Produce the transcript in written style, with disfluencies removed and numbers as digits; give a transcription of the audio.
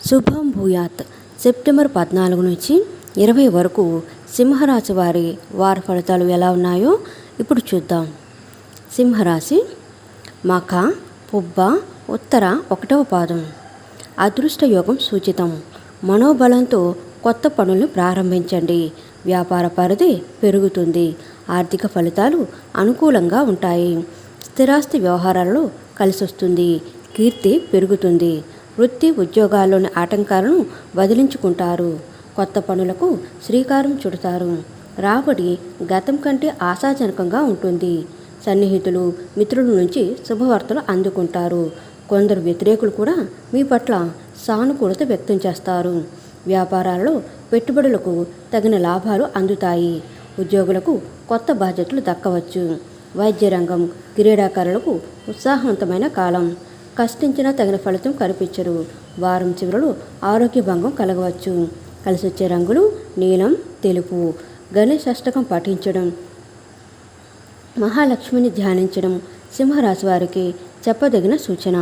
శుభం భూయాత్. సెప్టెంబర్ 14 నుంచి 20 వరకు సింహరాశి వారి ఫలితాలు ఎలా ఉన్నాయో ఇప్పుడు చూద్దాం. సింహరాశి మఖ, పుబ్బ, ఉత్తర 1వ పాదం. అదృష్ట యోగం సూచితం. మనోబలంతో కొత్త పనులను ప్రారంభించండి. వ్యాపార పరిధి పెరుగుతుంది. ఆర్థిక ఫలితాలు అనుకూలంగా ఉంటాయి. స్థిరాస్తి వ్యవహారాలలో కలిసొస్తుంది. కీర్తి పెరుగుతుంది. వృత్తి ఉద్యోగాల్లోని ఆటంకాలను వదిలించుకుంటారు. కొత్త పనులకు శ్రీకారం చుడతారు. రాబడి గతం కంటే ఆశాజనకంగా ఉంటుంది. సన్నిహితులు, మిత్రుల నుంచి శుభవార్తలు అందుకుంటారు. కొందరు వ్యతిరేకులు కూడా మీ పట్ల సానుకూలత వ్యక్తం చేస్తారు. వ్యాపారాలలో పెట్టుబడులకు తగిన లాభాలు అందుతాయి. ఉద్యోగులకు కొత్త బాధ్యతలు దక్కవచ్చు. వైద్య రంగం, క్రీడాకారులకు ఉత్సాహవంతమైన కాలం. కష్టించినా తగిన ఫలితం కనిపించరు. వారం చివరలో ఆరోగ్య భంగం కలగవచ్చు. కలిసొచ్చే రంగులు నీలం, తెలుపు. గణేష్ అష్టకం పఠించడం, మహాలక్ష్మిని ధ్యానించడం సింహరాశి వారికి చెప్పదగిన సూచన.